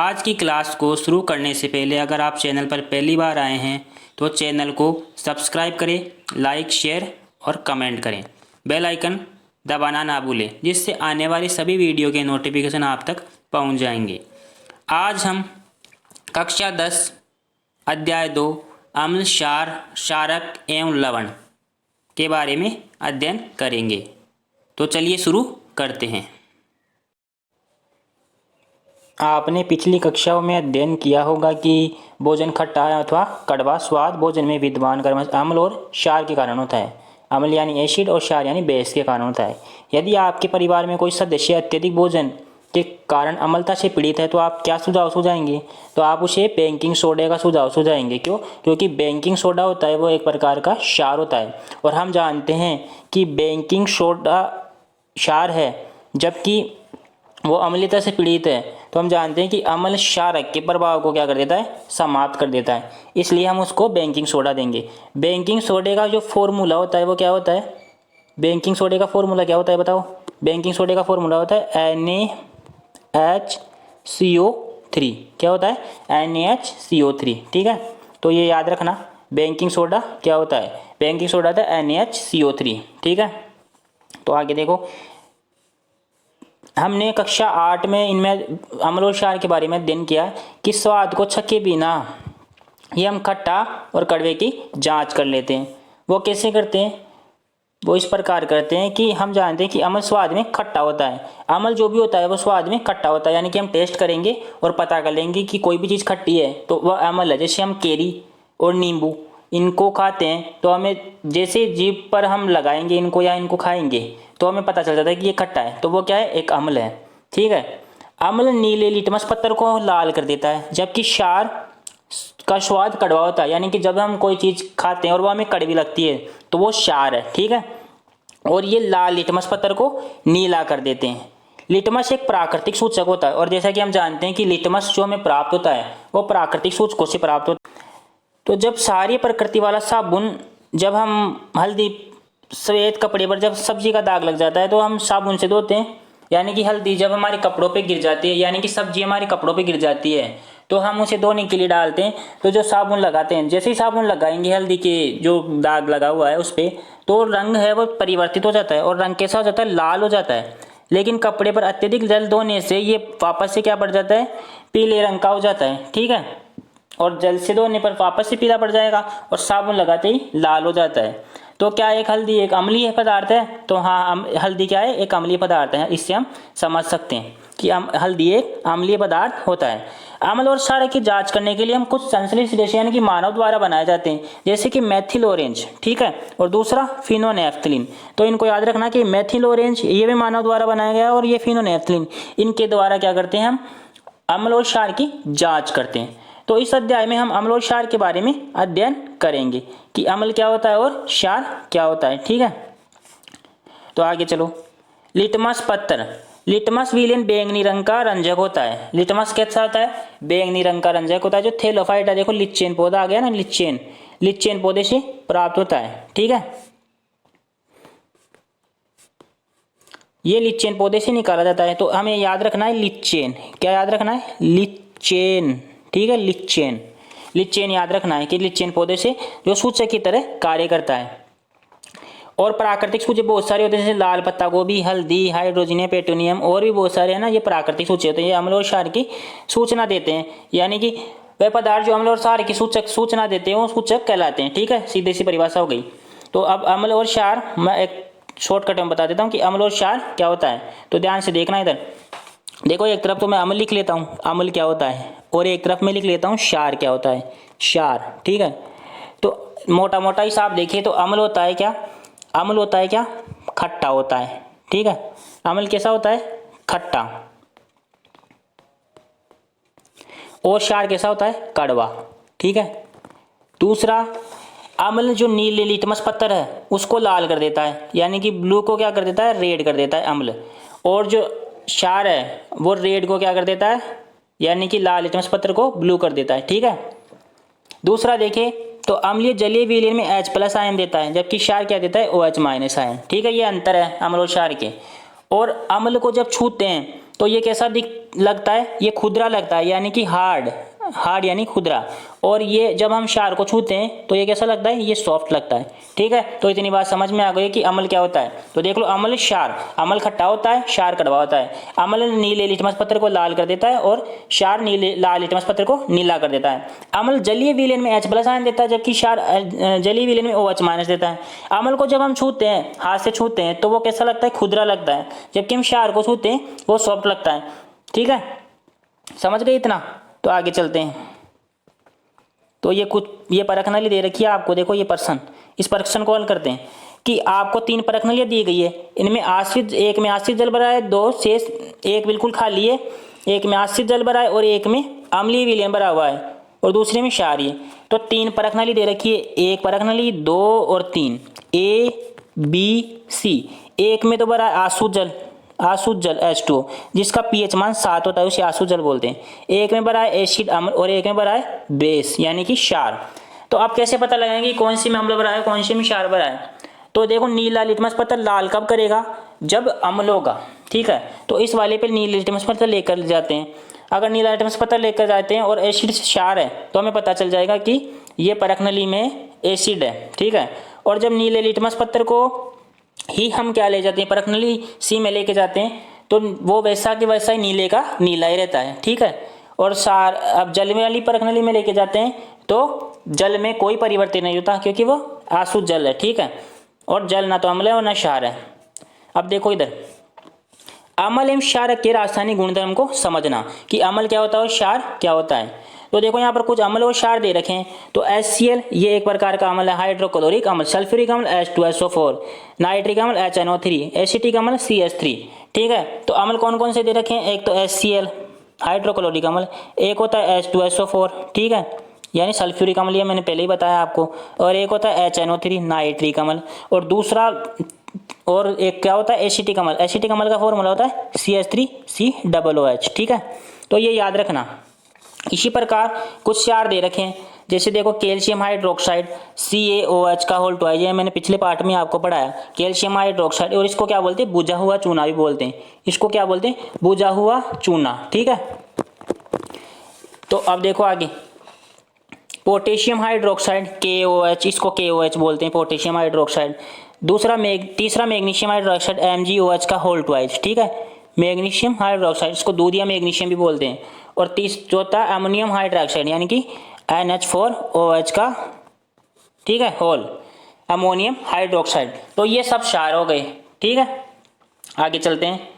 आज की क्लास को शुरू करने से पहले अगर आप चैनल पर पहली बार आए हैं तो चैनल को सब्सक्राइब करें, लाइक, शेयर और कमेंट करें। बेल आइकन दबाना ना भूलें, जिससे आने वाली सभी वीडियो के नोटिफिकेशन आप तक पहुंच जाएंगे। आज हम कक्षा 10 अध्याय 2 अम्ल, क्षार, क्षारक एवं लवण के बारे में अध्ययन करेंगे। तो चलिए शुरू करते हैं। आपने पिछली कक्षाओं में अध्ययन किया होगा कि भोजन खट्टा अथवा कड़वा स्वाद भोजन में विद्यमान क्रमशः अम्ल और क्षार के कारण होता है। अम्ल यानी एसिड और क्षार यानी बेस के कारण होता है। यदि आपके परिवार में कोई सदस्य अत्यधिक भोजन के कारण अम्लता से पीड़ित है तो आप क्या सुझाव सुझाएंगे? तो आप उसे बेकिंग सोडा का सुझाव सुझाएंगे। क्यों? क्योंकि बेकिंग सोडा होता है वो एक प्रकार का क्षार होता है और हम जानते हैं कि बेकिंग सोडा क्षार है जबकि वो अम्लता से पीड़ित है। तो हम जानते हैं कि अम्ल क्षारक के प्रभाव को क्या कर देता है? समाप्त कर देता है। इसलिए हम उसको बेकिंग सोडा देंगे। बेकिंग सोडे का जो फॉर्मूला होता है वो क्या होता है? बेकिंग सोडे का फॉर्मूला क्या होता है बताओ? बेकिंग सोडे का फॉर्मूला होता है NaHCO3। क्या होता है? NaHCO3। ठीक है, तो ये याद रखना। बेकिंग सोडा क्या होता है? बेकिंग सोडा होता है NaHCO3। ठीक है, तो आगे देखो। हमने कक्षा 8 में इनमें अम्ल और क्षार के बारे में अध्ययन किया कि स्वाद को छके बिना ये हम खट्टा और कड़वे की जांच कर लेते हैं। वो कैसे करते हैं? वो इस प्रकार करते हैं कि हम जानते हैं कि अम्ल स्वाद में खट्टा होता है। अम्ल जो भी होता है वो स्वाद में खट्टा होता है, यानी कि हम टेस्ट करेंगे और पता कर लेंगे कि कोई भी चीज़ खट्टी है तो वह अम्ल है। जैसे हम केरी और नींबू इनको खाते हैं तो हमें जैसे जीभ पर हम लगाएंगे इनको या इनको खाएंगे तो हमें पता चल जाता है कि ये खट्टा है, तो वो क्या है? एक अम्ल है। ठीक है, अम्ल नीले लिटमस पत्थर को लाल कर देता है जबकि क्षार का स्वाद कड़वा होता है, यानी कि जब हम कोई चीज़ खाते हैं और वो हमें कड़वी लगती है तो वो क्षार है। ठीक है, और ये लाल लिटमस पत्थर को नीला कर देते हैं। लिटमस एक प्राकृतिक सूचक होता है और जैसा कि हम जानते हैं कि लिटमस जो हमें प्राप्त होता है वो प्राकृतिक सूचकों से प्राप्त होता है। तो जब सारी प्रकृति वाला साबुन, जब हम हल्दी सफ़ेद कपड़े पर जब सब्जी का दाग लग जाता है तो हम साबुन से धोते हैं, यानी कि हल्दी जब हमारे कपड़ों पे गिर जाती है, यानी कि सब्जी हमारे कपड़ों पे गिर जाती है तो हम उसे धोने के लिए डालते हैं। तो जो साबुन लगाते हैं, जैसे ही साबुन लगाएंगे हल्दी के जो दाग लगा हुआ है उस पर, तो रंग है वो परिवर्तित हो जाता है और रंग कैसा हो जाता है? लाल हो जाता है। लेकिन कपड़े पर अत्यधिक जल धोने से ये वापस से क्या पड़ जाता है? पीले रंग का हो जाता है। ठीक है, और जल से धोने पर वापस से पीला पड़ जाएगा और साबुन लगाते ही लाल हो जाता है। तो क्या एक हल्दी एक अम्लीय पदार्थ है? तो हाँ, हल्दी क्या है? एक अम्लीय पदार्थ है। इससे हम समझ सकते हैं कि हल्दी एक अम्लीय पदार्थ होता है। अम्ल और क्षार की जांच करने के लिए हम कुछ संश्लेषण यानी कि मानव द्वारा बनाए जाते हैं, जैसे कि मेथिल ऑरेंज। ठीक है, और दूसरा फिनोनेफ्थलीन। तो इनको याद रखना कि मेथिल ऑरेंज ये भी मानव द्वारा बनाया गया है और ये फिनोनेफ्थलीन, इनके द्वारा क्या करते हैं? हम अम्ल और क्षार की जाँच करते हैं। तो इस अध्याय में हम अम्ल और क्षार के बारे में अध्ययन करेंगे कि अम्ल क्या होता है और क्षार क्या होता है। ठीक है, तो आगे चलो। लिटमस पत्थर। लिटमस विलेन बैंगनी रंग का रंजक होता है। लिटमस कैसा होता है? बैंगनी रंग का रंजक होता है। जो थैलोफाइट है, देखो लिचेन पौधा आ गया ना, लिचेन पौधे से प्राप्त होता है। ठीक है, ये लिचेन पौधे से निकाला जाता है। तो हमें याद रखना है लिचेन। क्या याद रखना है? लिचेन। ठीक है, लिचेन याद रखना है कि लिचेन पौधे से जो सूचक की तरह कार्य करता है। और प्राकृतिक सूचक बहुत सारे होते हैं, जैसे लाल पत्ता गोभी, हल्दी, हाइड्रोजन, पेट्रोनियम और भी बहुत सारे हैं ना, ये प्राकृतिक सूचक होते हैं। ये अम्ल और क्षार की सूचना देते हैं, यानी कि वे पदार्थ जो अम्ल और क्षार की सूचना देते हैं वो सूचक कहलाते हैं। ठीक है, सीधी सी परिभाषा हो गई। तो अब अम्ल और क्षार मैं एक शॉर्टकट में बता देता हूँ कि अम्ल और क्षार क्या होता है। तो ध्यान से देखना इधर। देखो, एक तरफ तो मैं अम्ल लिख लेता हूँ, अम्ल क्या होता है, और एक तरफ मैं लिख लेता हूँ क्षार क्या होता है, क्षार। ठीक है, तो मोटा मोटा हिसाब देखिए तो अम्ल होता है क्या? अम्ल होता है क्या? खट्टा होता है। ठीक है, अम्ल कैसा होता है? खट्टा। और क्षार कैसा होता है? कड़वा। ठीक है, दूसरा, अम्ल जो नीले लिटमस पत्थर है उसको लाल कर देता है, यानी कि ब्लू को क्या कर देता है? रेड कर देता है अम्ल। और जो क्षार है वो रेड को क्या कर देता है? यानी कि लाल लिटमस पत्थर को ब्लू कर देता है। ठीक है, दूसरा देखें तो अम्लीय जलीय विलयन में H+ आयन देता है जबकि क्षार क्या देता है? OH- ion. ठीक है, ये अंतर है अम्ल और क्षार के। और अम्ल को जब छूते हैं तो ये कैसा दिख लगता है, ये खुदरा लगता है, यानी कि हार्ड, हार्ड यानी खुदरा। और ये जब हम क्षार को छूते हैं तो ये कैसा लगता है, ये सॉफ्ट लगता है। ठीक है, तो इतनी बात समझ में आ गई कि अम्ल क्या होता है। तो देख लो, अम्ल क्षार, अम्ल खट्टा होता है, क्षार कड़वा होता है। अम्ल नीले लिटमस पत्र को लाल कर देता है और क्षार नीले लाल लिटमस पत्र को नीला कर देता है। अम्ल जलीय विलयन में H+ आयन देता है, जबकि क्षार जलीय विलयन में OH- देता है। अम्ल को जब हम छूते हैं, हाथ से छूते हैं, तो वो कैसा लगता है, खुदरा लगता है, जबकि हम क्षार को छूते हैं वो सॉफ्ट लगता है। ठीक है, समझ गए इतना। तो आगे चलते हैं। तो ये परख नली दे रखी है आपको, देखो ये प्रश्न, इस प्रश्न को हल करते हैं कि आपको 3 परख नलियाँ दी गई है, इनमें आश्रित, एक में आश्रित जल भरा है, 2 शेष, एक बिल्कुल खाली है, एक में आश्रित जल भरा है और एक में अम्लीय विलयन भरा हुआ है और दूसरे में क्षारीय। तो 3 परख नली दे रखी है, एक परख नली, 2 और 3, A B C। एक में तो भरा है आसुत जल, आसुत जल H2O, जिसका pH मान 7 होता है, उसे आसुत जल बोलते हैं। एक में भरा है एसिड अम्ल और एक में भरा है बेस यानी कि क्षार। तो आप कैसे पता लगाएंगे कौन सी में अम्ल भरा है, कौन सी में क्षार भरा है। तो देखो, नीला लिटमस पत्र लाल कब करेगा, जब अम्ल होगा। ठीक है, तो इस वाले पे नीला लिटमस पत्र लेकर जाते हैं। अगर नीला लिटमस पत्र लेकर जाते हैं और एसिड से क्षार है तो हमें पता चल जाएगा कि ये परख नली में एसिड है। ठीक है, और जब नीले लिटमस पत्र को ही हम क्या ले जाते हैं, परख नली सी में लेके जाते हैं, तो वो वैसा कि वैसा ही नीले का नीला ही रहता है। ठीक है, और सार अब जल वाली परख नली में लेके जाते हैं तो जल में कोई परिवर्तन नहीं होता, क्योंकि वो आसुत जल है। ठीक है, और जल ना तो अम्ल है और ना क्षार है। अब देखो इधर, अम्ल एवं क्षार के रासायनिक गुणधर्म को समझना कि अम्ल क्या होता है और क्षार क्या होता है। तो देखो, यहाँ पर कुछ अम्ल और क्षार दे रखे हैं। तो HCl ये एक प्रकार का अम्ल है, हाइड्रोक्लोरिक अम्ल, सल्फ्यूरिक अम्ल H2SO4, नाइट्रिक अम्ल HNO3, एसिटिक अम्ल CH3। ठीक है, तो अम्ल कौन कौन से दे रखे हैं, एक तो HCl हाइड्रोक्लोरिक अम्ल, एक होता है H2SO4, ठीक है, यानी सल्फ्यूरिक अम्ल, ये मैंने पहले ही बताया आपको, और एक होता है HNO3 नाइट्रिक अम्ल, और दूसरा और एक क्या होता है एसिटिक अम्ल। एसिटिक अम्ल का फॉर्मूला होता है CH3COOH। ठीक है, तो ये याद रखना। इसी प्रकार कुछ क्षार दे रखे हैं, जैसे देखो कैल्शियम हाइड्रोक्साइड CaOH का होल टू, ये मैंने पिछले पार्ट में आपको पढ़ाया, कैल्शियम हाइड्रोक्साइड, और इसको क्या बोलते हैं, बुझा हुआ चूना भी बोलते हैं। इसको क्या बोलते हैं, बुझा हुआ चूना। ठीक है, तो अब देखो आगे, पोटेशियम हाइड्रोक्साइड KOH, इसको KOH बोलते हैं, पोटेशियम हाइड्रोक्साइड। तीसरा मैग्नीशियम हाइड्रोक्साइड MgOH का होल ट्वाइस। ठीक है, मैग्नीशियम हाइड्रोक्साइड, इसको दूधिया मैग्नीशियम भी बोलते हैं। और चौथा अमोनियम हाइड्रोक्साइड यानी कि NH4OH का, ठीक है, होल, अमोनियम हाइड्रोक्साइड। तो ये सब क्षार हो गए। ठीक है, आगे चलते हैं।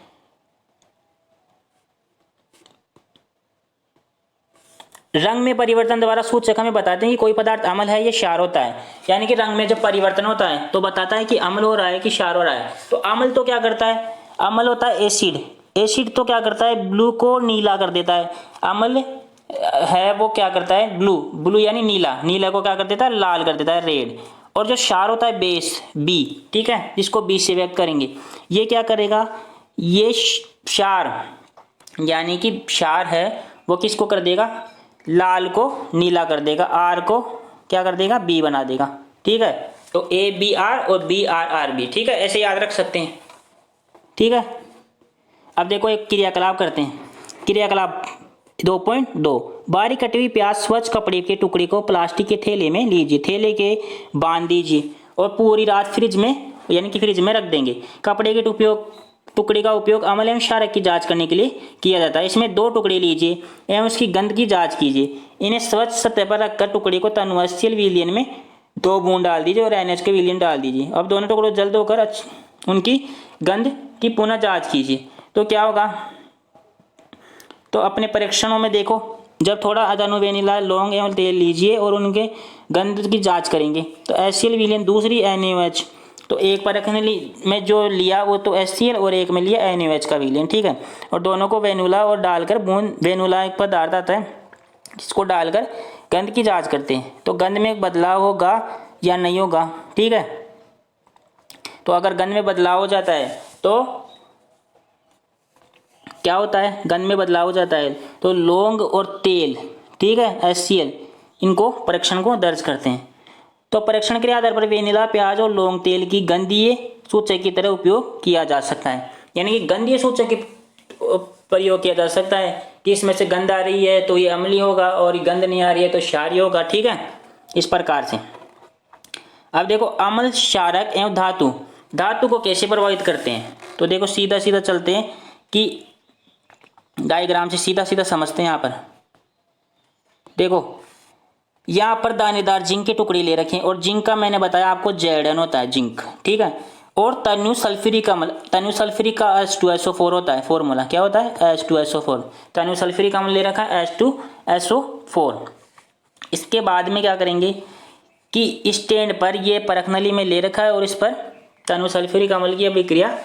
रंग में परिवर्तन द्वारा सूचक हमें बताते हैं कि कोई पदार्थ अम्ल है या क्षार होता है। यानी कि रंग में जब परिवर्तन होता है तो बताता है कि अम्ल हो रहा है कि क्षार हो रहा है। तो अम्ल तो क्या करता है, अम्ल होता है एसिड। एसिड तो क्या करता है, ब्लू को नीला कर देता है। अम्ल है वो क्या करता है, ब्लू, ब्लू यानी नीला, नीला को क्या कर देता है, लाल कर देता है, रेड। और जो क्षार होता है बेस, बी, ठीक है, जिसको बी से व्यक्त करेंगे, ये क्या करेगा, ये क्षार यानी कि क्षार है वो किसको कर देगा, लाल को नीला कर देगा, आर को क्या कर देगा, बी बना देगा। ठीक है, तो ABR और BRRB। ठीक है, ऐसे याद रख सकते हैं। ठीक है, अब देखो एक क्रियाकलाप करते हैं। क्रियाकलाप 2.2, बारीक कटी हुई प्याज स्वच्छ कपड़े के टुकड़े को प्लास्टिक के थैले में लीजिए, थैले के बांध दीजिए और पूरी रात फ्रिज में यानी कि फ्रिज में रख देंगे। कपड़े के टुकड़े का उपयोग अम्ल एवं क्षारक की जांच करने के लिए किया जाता है। इसमें 2 टुकड़े लीजिए एवं उसकी गंध की जांच कीजिए। इन्हें स्वच्छ सतह पर रखकर टुकड़े को तनुअस्थिल विलयन में 2 बूंद डाल दीजिए और NH के विलयन डाल दीजिए। अब दोनों टुकड़ों जल्द होकर उनकी गंध की पुनः जांच कीजिए। तो क्या होगा, तो अपने परीक्षणों में देखो, जब थोड़ा अदनु वेनिला लौंग एवं तेल लीजिए और उनके गंध की जांच करेंगे तो HCl विलयन, दूसरी NaOH। तो एक परख में जो लिया वो तो HCl और एक में लिया NaOH का विलयन। ठीक है, और दोनों को वेनुला और डालकर बूंद, वेनुला एक पदार्थ आता है जिसको डालकर गंध की जांच करते हैं। तो गंध में बदलाव होगा या नहीं होगा। ठीक है, तो अगर गंध में बदलाव हो जाता है तो क्या होता है, गंध में बदलाव हो जाता है तो लौंग और तेल, ठीक है, HCl, इनको परीक्षण को दर्ज करते हैं। तो परीक्षण के आधार पर वेनिला, प्याज और लौंग तेल की गंधीय सूचक की तरह उपयोग किया जा सकता है। यानी कि गंधीय सूचक प्रयोग किया जा सकता है कि इसमें से गंध आ रही है तो ये अम्लीय होगा और गंध नहीं आ रही है तो क्षारीय होगा। ठीक है, इस प्रकार से। अब देखो अम्ल, क्षारक एवं धातु, धातु को कैसे प्रभावित करते हैं, तो देखो सीधा सीधा चलते हैं कि डायग्राम से सीधा सीधा समझते हैं। यहाँ पर देखो, यहाँ पर दानेदार जिंक के टुकड़े ले रखे हैं और जिंक का मैंने बताया आपको Zn होता है जिंक। ठीक है, और तनु सल्फ्यूरिक अम्ल, तनु सल्फ्यूरिक का H2SO4 होता है, फॉर्मूला क्या होता है H2SO4। तनु सल्फ्यूरिक अम्ल ले रखा है H2SO4। इसके बाद में क्या करेंगे कि स्टैंड पर ये परख नली में ले रखा है और इस पर तनु सल्फ्यूरिक अम्ल की अभिक्रिया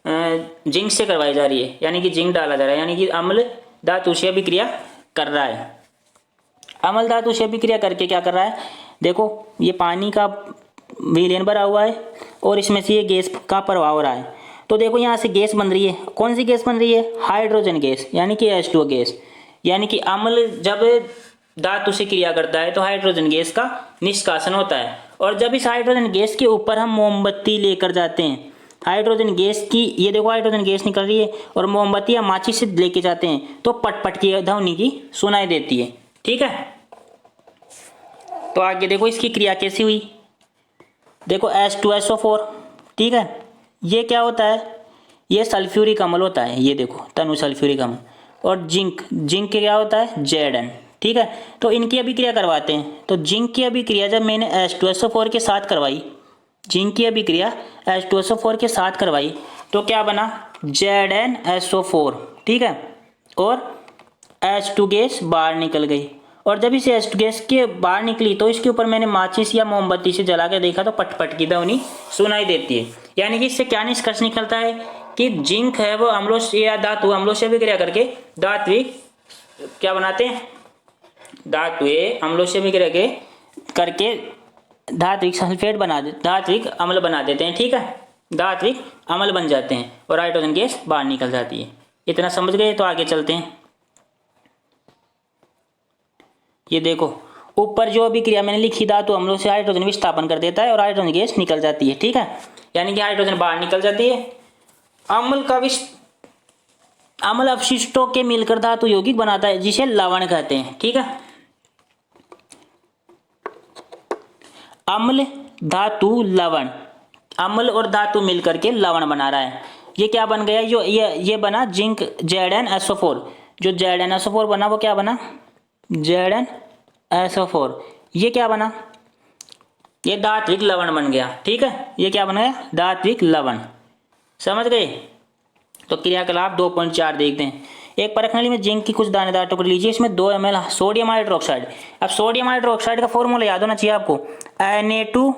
जिंक से करवाई जा रही है, यानी कि जिंक डाला जा रहा है, यानी कि अम्ल धातु से अभिक्रिया कर रहा है। अम्ल धातु से अभिक्रिया करके क्या कर रहा है, देखो ये पानी का विलयन भरा हुआ है और इसमें से ये गैस का प्रभाव हो रहा है। तो देखो यहाँ से गैस बन रही है, कौन सी गैस बन रही है, हाइड्रोजन गैस, यानी कि H2O गैस। यानी कि अम्ल जब धातु से क्रिया करता है तो हाइड्रोजन गैस का निष्कासन होता है, और जब इस हाइड्रोजन गैस के ऊपर हम मोमबत्ती लेकर जाते हैं, हाइड्रोजन गैस की, ये देखो हाइड्रोजन गैस निकल रही है और मोमबत्ती या माचिस से लेके जाते हैं तो पटपट की ध्वनि की सुनाई देती है। ठीक है, तो आगे देखो इसकी क्रिया कैसी हुई, देखो H2SO4। ठीक है, ये क्या होता है, ये सल्फ्यूरिक अम्ल होता है, ये देखो तनु सल्फ्यूरिक अम्ल, और जिंक, जिंक क्या होता है Zn। ठीक है, तो इनकी अभिक्रिया करवाते हैं। तो जिंक की अभिक्रिया जब मैंने H2SO4 के साथ करवाई, जिंक की अभिक्रिया H2SO4 के साथ करवाई तो क्या बना ZnSO4। ठीक है, और H2 गैस बाहर निकल गई, और जब इस H2 गैस के बाहर निकली तो इसके ऊपर मैंने माचिस या मोमबत्ती से जला के देखा तो पटपट की ध्वनि सुनाई देती है। यानी कि इससे क्या निष्कर्ष निकलता है कि जिंक है वो अम्लों से या धातु अम्लों से अभिक्रिया करके धात्विक क्या बनाते हैं, धातुएं अम्लों से अभिक्रिया करके धात्विक सल्फेट बना दे, धात्विक अम्ल बना देते हैं। ठीक है, धात्विक अम्ल बन जाते हैं और हाइड्रोजन गैस बाहर निकल जाती है। इतना समझ गए, तो आगे चलते हैं। ये देखो ऊपर जो अभिक्रिया मैंने लिखी, धातु अम्लों से हाइड्रोजन विस्थापन कर देता है और हाइड्रोजन गैस निकल जाती है। ठीक है, यानी कि हाइड्रोजन बाहर निकल जाती है। अम्ल अवशिष्टों के मिलकर धातु यौगिक बनाता है जिसे लवण कहते हैं। ठीक है, अम्ल धातु लवण, अम्ल और धातु मिलकर के लवण बना रहा है। ये क्या बन गया, जो ये बना जिंक ZnSO4। जो ZnSO4 बना वो क्या बना ZnSO4। ये क्या बना, ये धात्विक लवण बन गया। ठीक है, ये क्या बन गया, धात्विक लवण। समझ गए, तो क्रियाकलाप 2.4 देखते हैं। एक परख नली में जिंक की कुछ दानेदार टुकड़े लीजिए, इसमें 2 ml सोडियम हाइड्रोक्साइड। अब सोडियम हाइड्रोक्साइड का फॉर्मूला याद होना चाहिए आपको, Na2।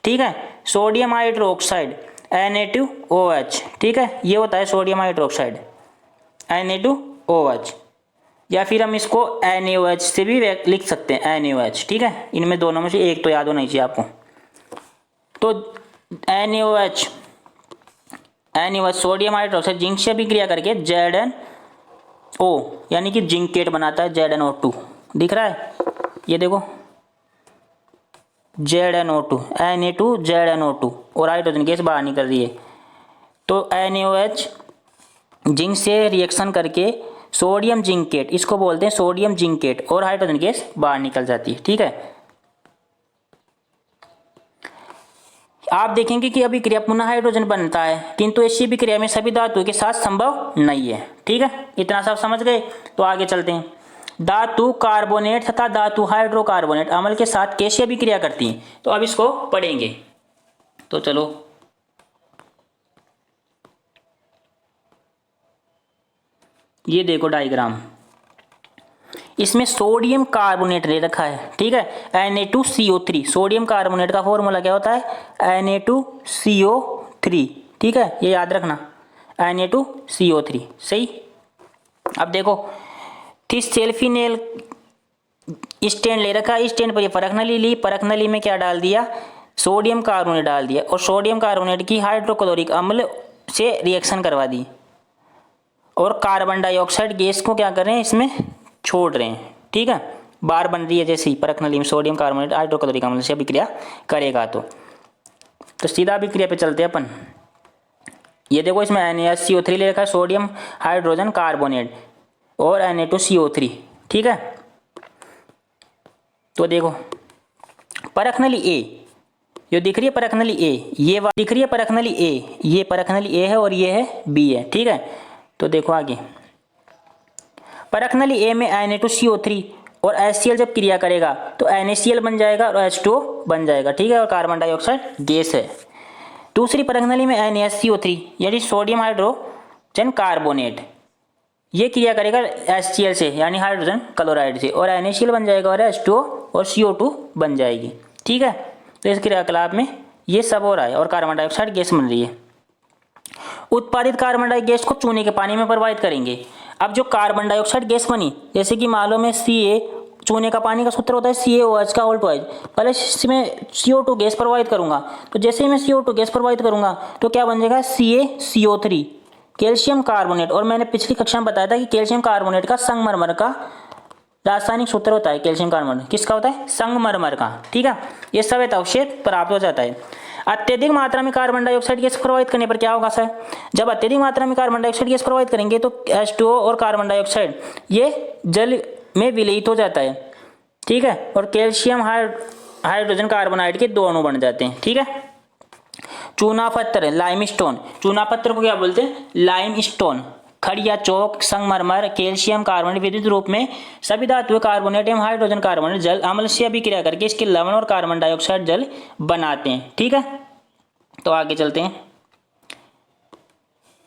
ठीक है, सोडियम हाइड्रोक्साइड Na2OH। ठीक है, ये होता है सोडियम हाइड्रोक्साइड Na2OH, या फिर हम इसको NaOH से भी लिख सकते हैं, NaOH। ठीक है, इनमें दोनों में से एक तो याद होना चाहिए आपको। तो NaOH सोडियम हाइड्रोक्साइड जिंक से अभिक्रिया करके ZnO यानी कि जिंकेट बनाता है, ZnO2 दिख रहा है, ये देखो ZnO2 Na2 ZnO2, और हाइड्रोजन गैस बाहर निकल रही है। तो NaOH जिंक से रिएक्शन करके सोडियम जिंकेट, इसको बोलते हैं सोडियम जिंकेट, और हाइड्रोजन गैस बाहर निकल जाती है। ठीक है, आप देखेंगे कि अभिक्रिया पुनः हाइड्रोजन बनता है, किंतु ऐसी अभिक्रिया में सभी धातुओं के साथ संभव नहीं है। ठीक है, इतना सब समझ गए, तो आगे चलते हैं। धातु कार्बोनेट तथा धातु हाइड्रोकार्बोनेट अम्ल के साथ कैसे अभिक्रिया करती हैं, तो अब इसको पढ़ेंगे। तो चलो, ये देखो डायग्राम, इसमें सोडियम कार्बोनेट ले रखा है। ठीक है, Na2CO3, सोडियम कार्बोनेट का फॉर्मूला क्या होता है Na2CO3। ठीक है, ये याद रखना, Na2CO3। सही। अब देखो थिससेल्फिनेल स्टैंड ले रखा है, स्टैंड पर ये परख नली ली, परख नली में क्या डाल दिया, सोडियम कार्बोनेट डाल दिया, और सोडियम कार्बोनेट की हाइड्रोक्लोरिक अम्ल से रिएक्शन करवा दी, और कार्बन डाइऑक्साइड गैस को क्या कर रहे हैं, इसमें छोड़ रहे हैं। ठीक है, बार बन रही है जैसे ही परख नली में सोडियम कार्बोनेट हाइड्रोक्लोरिक अम्ल से अभिक्रिया करेगा। तो सीधा अभिक्रिया पे चलते हैं अपन। ये देखो इसमें NaCO3 ले रखा है, सोडियम हाइड्रोजन कार्बोनेट और Na2CO3, ठीक है। तो देखो परख नली ए, ये दिख रही है परख नली ए, ये दिख रही है परख नली ए, ये परख नली ए है और ये है बी है, ठीक है। तो देखो आगे परख नली ए में Na2CO3 और HCl जब क्रिया करेगा तो NaCl बन जाएगा और H2O बन जाएगा, ठीक है, और कार्बन डाइऑक्साइड गैस है। दूसरी परख नली में NaCO3 यानी सोडियम हाइड्रोजन कार्बोनेट, ये क्रिया करेगा HCl से यानी हाइड्रोजन क्लोराइड से और NaCl बन जाएगा और H2O और CO2 बन जाएगी, ठीक है। तो इस क्रियाकलाप में ये सब हो रहा है और कार्बन डाइऑक्साइड गैस बन रही है। उत्पादित कार्बन डाइऑक्साइड गैस को चूने के पानी में प्रवाहित करेंगे। अब जो कार्बन डाइऑक्साइड गैस बनी, जैसे कि मालूम है Ca, चूने का पानी का सूत्र होता है CaOH का होल्ट, पहले इसमें CO2 गैस प्रवाहित करूंगा, तो जैसे ही मैं CO2 गैस प्रवाहित करूंगा तो क्या बन जाएगा CaCO3 कैल्शियम कार्बोनेट। और मैंने पिछली कक्षा में बताया था कि कैल्शियम कार्बोनेट का संगमरमर का रासायनिक सूत्र होता है, कैल्शियम कार्बोनेट किसका होता है, संगमरमर का, ठीक है। ये सवेत अवशेष प्राप्त हो जाता है। अत्यधिक मात्रा में कार्बन डाइऑक्साइड गैस प्रवाहित करने पर क्या होगा सर, जब अत्यधिक मात्रा में कार्बन डाइऑक्साइड गैस प्रवाहित करेंगे तो H2O और कार्बन डाइऑक्साइड ये जल में विलयित हो जाता है, ठीक है, और कैल्शियम हाइड्रोजन कार्बोनाइड के दो अणु बन जाते हैं, ठीक है। चूना पत्थर लाइमस्टोन, चूना पत्थर को क्या बोलते हैं, लाइमस्टोन, खड़ी या चौक, संगमरमर, कैल्शियम कार्बोनेट विद्युत रूप में सभी धातुएं कार्बोनेट एवं हाइड्रोजन कार्बोनेट जल अम्ल से अभिक्रिया करके इसके लवण और कार्बन डाइऑक्साइड जल बनाते हैं, ठीक है। तो आगे चलते हैं।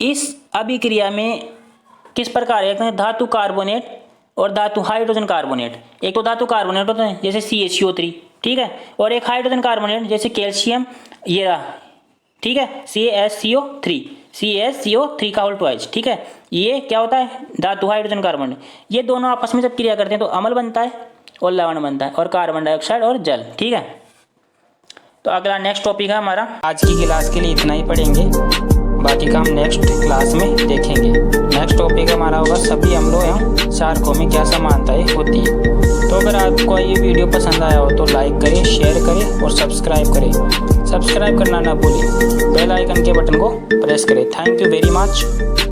इस अभिक्रिया में किस प्रकार है, धातु कार्बोनेट और धातु हाइड्रोजन कार्बोनेट। एक तो धातु कार्बोनेट होता है जैसे CaCO3, ठीक है, और एक हाइड्रोजन कार्बोनेट जैसे कैल्शियम, ये रहा, ठीक है, CaSCO3 का होल्ट वाइज, ठीक है। ये क्या होता है, धातु हाइड्रोजन कार्बोनेट, ये दोनों आपस में जब क्रिया करते हैं तो अम्ल बनता है और लवण बनता है और कार्बन डाइऑक्साइड और जल, ठीक है। तो अगला नेक्स्ट टॉपिक है हमारा। आज की क्लास के लिए इतना ही पढ़ेंगे, बाकी का हम नेक्स्ट क्लास में देखेंगे। नेक्स्ट टॉपिक हमारा होगा सभी अम्लों एवं क्षारकों में क्या समानताएं होती है। तो अगर आपको ये वीडियो पसंद आया हो तो लाइक करें, शेयर करें और सब्सक्राइब करें। सब्सक्राइब करना ना भूलें, बेल आइकन के बटन को प्रेस करें। Thank you very much.